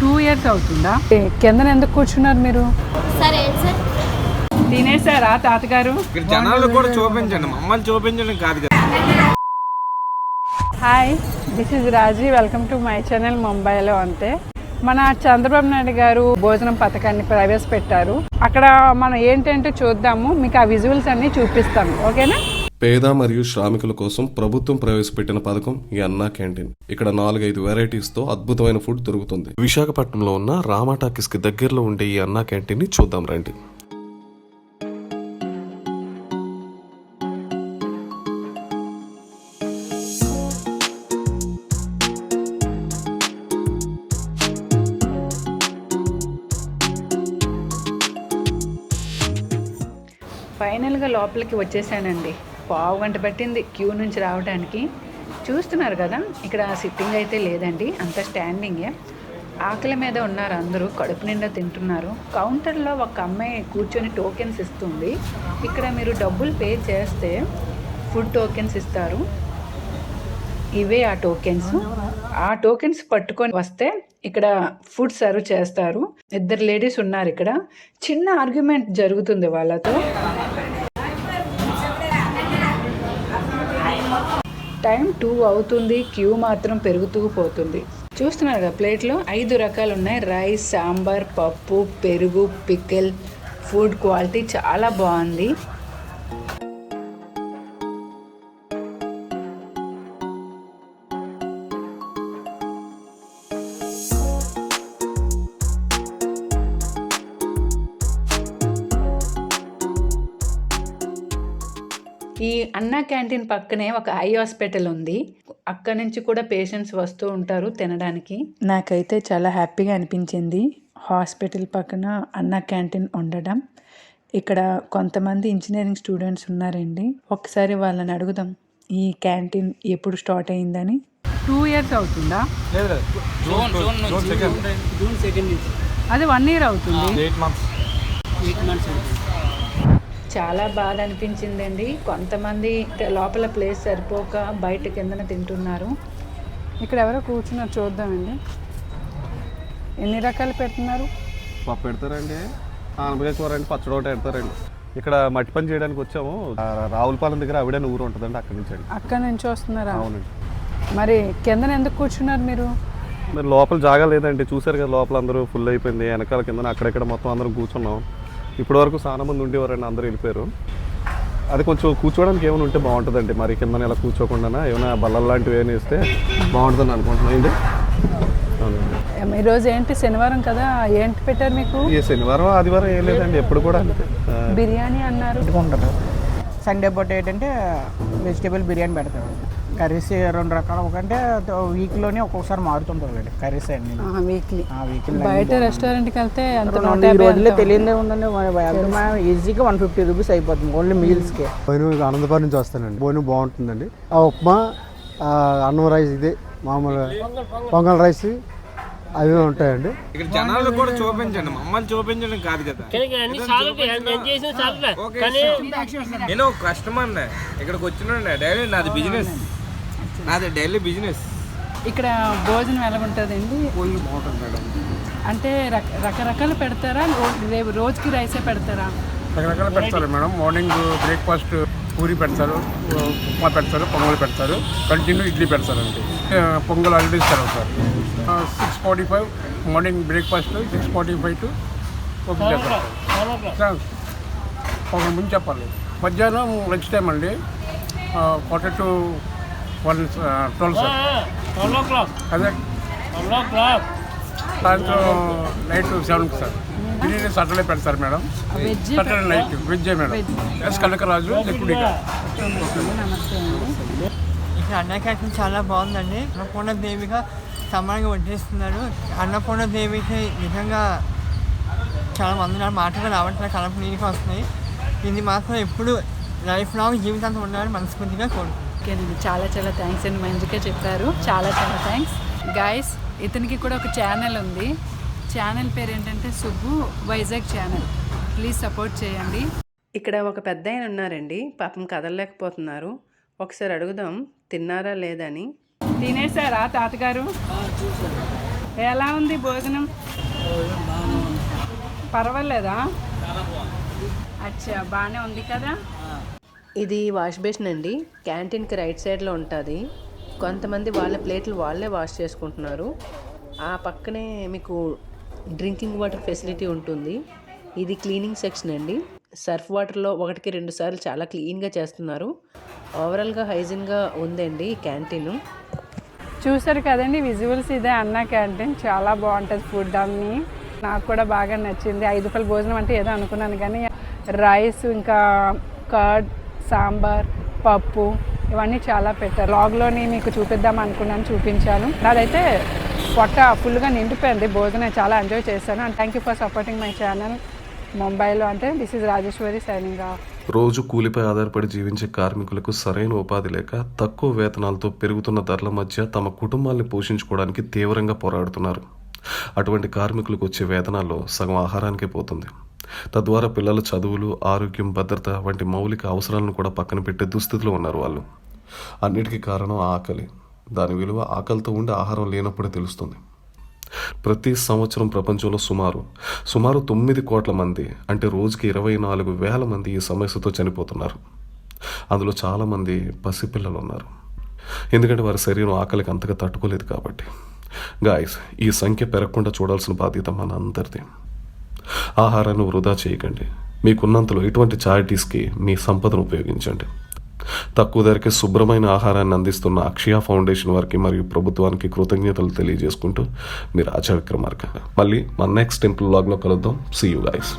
2 years అవుతుందా? కింద ఎందుకు కూర్చున్నారు మీరు? సరే సార్ తినేసారా తాతగారు? జనాలు కూడా చూపించండి, మమ్మల్ని చూపించండి కాదు కదా. Hi, this is Raji. Welcome to my channel. ముంబైలో అంతే మన చంద్రబాబు నాయుడు గారు భోజనం పథకాన్ని ప్రవేశపెట్టారు. అక్కడ మనం ఏంటంటే చూద్దాము, మీకు ఆ విజువల్స్ అన్ని చూపిస్తాము. ఓకేనా? పేద మరియు శ్రామికుల కోసం ప్రభుత్వం ప్రవేశపెట్టిన పథకం ఈ అన్నా క్యాంటీన్. ఇక్కడ 4-5 వెరైటీస్ తో అద్భుతమైన ఫుడ్ దొరుకుతుంది. విశాఖపట్నంలో ఉన్న రామా టాకీస్ కి దగ్గరలో ఉండే ఈ అన్నా క్యాంటీన్ ని చూద్దాం రండి. ఫైనల్గా లోపలికి వచ్చేసానండి. పావు గంట పట్టింది క్యూ నుంచి రావడానికి. చూస్తున్నారు కదా, ఇక్కడ సిట్టింగ్ అయితే లేదండి, అంతా స్టాండింగే. ఆకలి మీద ఉన్నారు అందరూ, కడుపు నిండా తింటున్నారు. కౌంటర్లో ఒక అమ్మాయి కూర్చొని టోకెన్స్ ఇస్తుంది. ఇక్కడ మీరు డబ్బులు పే చేస్తే ఫుడ్ టోకెన్స్ ఇస్తారు. ఇవే ఆ టోకెన్స్. ఆ టోకెన్స్ పట్టుకొని వస్తే ఇక్కడ ఫుడ్ సర్వ్ చేస్తారు. 2 లేడీస్ ఉన్నారు ఇక్కడ. చిన్న ఆర్గ్యుమెంట్ జరుగుతుంది వాళ్ళతో. టైం 2 అవుతుంది, క్యూ మాత్రం పెరుగుతూ పోతుంది. చూస్తున్నారు కదా, ప్లేట్లో 5 రకాలు ఉన్నాయి. రైస్, సాంబార్, పప్పు, పెరుగు, పికిల్. ఫుడ్ క్వాలిటీ చాలా బాగుంది. ఈ అన్నా క్యాంటీన్ పక్కనే ఒక ఐ హాస్పిటల్ ఉంది. అక్కడ నుంచి కూడా పేషెంట్స్ వస్తూ ఉంటారు తినడానికి. నాకైతే చాలా హ్యాపీగా అనిపించింది హాస్పిటల్ పక్కన అన్నా క్యాంటీన్ ఉండడం. ఇక్కడ కొంతమంది ఇంజనీరింగ్ స్టూడెంట్స్ ఉన్నారండి. ఒకసారి వాళ్ళని అడుగుదాం ఈ క్యాంటీన్ ఎప్పుడు స్టార్ట్ అయిందని. 2 years అవుతుందా? అది 1 year అవుతుంది. 8 months. చాలా బాధ అనిపించిందండి. కొంతమంది లోపల ప్లేస్ సరిపోక బయట కిందన తింటున్నారు. ఇక్కడ ఎవరో కూర్చున్నారు, చూద్దామండి. ఎన్ని రకాలు పెడుతున్నారు? పప్పు పెడతారండి, ఆనపకాయ కూర అండి, పచ్చడి ఒకటి పెడతారండి. ఇక్కడ మట్టి పని చేయడానికి వచ్చాము. రావులపాలెం దగ్గర ఆవిడ ఊరు ఉంటుందండి, అక్కడి నుంచి అండి. అక్కడ నుంచి వస్తున్నారా? అవునండి. మరి కిందన ఎందుకు కూర్చున్నారు మీరు? మరి లోపల జాగా లేదండి, చూసారు కదా లోపల అందరూ ఫుల్ అయిపోయింది. వెనకాల కింద అక్కడెక్కడ మొత్తం అందరం కూర్చున్నాం. ఇప్పటి వరకు చాలా మంది ఉండేవారండి, అందరూ వెళ్ళిపోయారు. అది కొంచెం కూర్చోవడానికి ఏమైనా ఉంటే బాగుంటుందండి. మరి కింద ఇలా కూర్చోకుండా ఏమైనా బల్లలు లాంటివి ఏమైనా ఇస్తే బాగుంటుందని అనుకుంటున్నానండి. ఈరోజు ఏంటి శనివారం కదా, ఏంటి పెట్టారు మీకు? ఈ శనివారం ఆదివారం ఏం లేదండి, ఎప్పుడు కూడా అంతే. బిర్యానీ అన్నారు. సండే పూట ఏంటంటే వెజిటేబుల్ బిర్యానీ పెడతాడు. కర్రీస్ 2 రకాలు. ఒకటే వీక్లోనే ఒక్కొక్కసారి మారుతుంటుంది కర్రీస్ అన్ని. వీక్లీ బయట రెస్టారెంట్కి వెళ్తే ఎంత? ఈ రోజుల్లో తెలియదే ఉందండి. ఈజీగా 150 రూపీస్ అయిపోతుంది ఓన్లీ మీల్స్కి. నేను ఆనందపురం నుంచి వస్తానండి. భోజనం బాగుంటుందండి. ఆ ఉప్మా, అన్నం రైస్, ఇదే మామూలుగా పొంగల్ రైస్ అవి ఉంటాయండి. ఇక్కడ జనాలు కూడా చూపించండి, మమ్మల్ని చూపించండి కాదు కదా. నేను ఒక కస్టమర్ ఇక్కడికి వచ్చిన డైలీ నాది బిజినెస్, డైలీ బిజినెస్. ఇక్కడ భోజనం ఎలా ఉంటుందండి? భోజనం బాగుంటుంది మేడం. అంటే రకరకాలు పెడతారా? రోజుకి రైసే పెడతారా? రకరకాలు పెడతారు మేడం. మార్నింగ్ బ్రేక్ఫాస్ట్ పూరి పెడతారు, ఉప్మా పెడతారు, పొంగల్ పెడతారు, కంటిన్యూ ఇడ్లీ పెడతారండి. Pongal already serve sir. 6:45 morning breakfast, 6:45 to okay sir. ఒక ముందు చెప్పాలి. మధ్యాహ్నం లంచ్ టైం అండి, 1:45 to 12 సార్. 12 o'clock అదే. 12 o'clock సాయంత్రం నైట్ 7 సార్. బిర్యానీ సాటర్డే పెడతారు మేడం. సాటర్డే నైట్ వెజ్జే మేడం. ఎస్ కనకరాజు ఎక్కువగా. ఇక్కడ అన్నా క్యాంటీన్ చాలా బాగుందండి. అన్నపూర్ణ దేవిగా సమానంగా వడ్డిస్తున్నారు. అన్నపూర్ణ దేవికి నిజంగా చాలా మంది మాటలు రావట్లేదు, కడుపు నీళ్ళకి వస్తున్నాయి. ఇది మాత్రం ఎప్పుడు లైఫ్ లాంగ్ జీవితాంతం ఉండాలని మనస్ఫూర్తిగా కోరుకుంటున్నాను. చాలా చాలా థ్యాంక్స్ అండి, మంచిగా చెప్పారు. చాలా చాలా థ్యాంక్స్ గైస్. ఇతనికి కూడా ఒక ఛానల్ ఉంది. ఛానల్ పేరు ఏంటంటే Subbu Vizag channel. Please support చేయండి. ఇక్కడ ఒక పెద్ద ఆయన ఉన్నారండి, పాపం కదలలేకపోతున్నారు. ఒకసారి అడుగుదాం తిన్నారా లేదని. తినేసారా తాతగారు? ఎలా ఉంది భోజనం? పర్వాలేదా? అచ్చా, బాగానే ఉంది కదా. ఇది వాష్ బేసిన్ అండి. క్యాంటీన్కి రైట్ సైడ్లో ఉంటుంది. కొంతమంది వాళ్ళ ప్లేట్లు వాళ్ళే వాష్ చేసుకుంటున్నారు. ఆ పక్కనే మీకు డ్రింకింగ్ వాటర్ ఫెసిలిటీ ఉంటుంది. ఇది క్లీనింగ్ సెక్షన్ అండి. సర్ఫ్ వాటర్లో 1-2 సార్లు చాలా క్లీన్గా చేస్తున్నారు. ఓవరాల్గా హైజీన్గా ఉందండి ఈ క్యాంటీన్. చూసారు కదండి విజువల్స్. ఇదే అన్న క్యాంటీన్. చాలా బాగుంటుంది ఫుడ్ అన్నీ. నాకు కూడా బాగా నచ్చింది. 5 రూపాయల భోజనం అంటే ఏదో అనుకున్నాను, కానీ రైస్, ఇంకా కర్డ్, సాంబార్, పప్పు ఇవన్నీ చాలా పెట్టారు. వ్లాగ్లోని మీకు చూపిద్దాం అనుకున్నాను, చూపించాను. నాదైతే పొట్ట ఫుల్గా నిండిపోయింది. భోజనం చాలా ఎంజాయ్ చేశాను. And thank you for supporting my channel ముంబైలో. అంటే this is Rajeshwari signing off. రోజు కూలిపై ఆధారపడి జీవించే కార్మికులకు సరైన ఉపాధి లేక తక్కువ వేతనాలతో పెరుగుతున్న ధరల మధ్య తమ కుటుంబాల్ని పోషించుకోవడానికి తీవ్రంగా పోరాడుతున్నారు. అటువంటి కార్మికులకు వచ్చే వేతనాల్లో సగం ఆహారానికే పోతుంది. తద్వారా పిల్లల చదువులు, ఆరోగ్యం, భద్రత వంటి మౌలిక అవసరాలను కూడా పక్కన పెట్టే దుస్థితిలో ఉన్నారు వాళ్ళు. అన్నిటికీ కారణం ఆకలి. దాని విలువ ఆకలితో ఉండి ఆహారం లేనప్పుడే తెలుస్తుంది. ప్రతి సంవత్సరం ప్రపంచంలో సుమారు 9 కోట్ల మంది, అంటే రోజుకి 24,000 మంది ఈ సమస్యతో చనిపోతున్నారు. అందులో చాలామంది పసిపిల్లలు ఉన్నారు. ఎందుకంటే వారి శరీరం ఆకలికి అంతగా తట్టుకోలేదు కాబట్టి. గాయస్, ఈ సంఖ్య పెరగకుండా చూడాల్సిన బాధ్యత మన అందరిది. ఆహారాన్ని వృధా చేయకండి. మీకున్నంతలో ఇటువంటి చారిటీస్కి మీ సంపదను ఉపయోగించండి. తక్కువ ధరకే శుభ్రమైన ఆహారాన్ని అందిస్తున్న అక్షయ ఫౌండేషన్ వారికి మరియు ప్రభుత్వానికి కృతజ్ఞతలు తెలియజేసుకుంటూ మీరు ఆచార్య విక్రమార్క. మళ్ళీ మన నెక్స్ట్ టెంపుల్ వ్లాగ్లో కలుద్దాం. See you guys.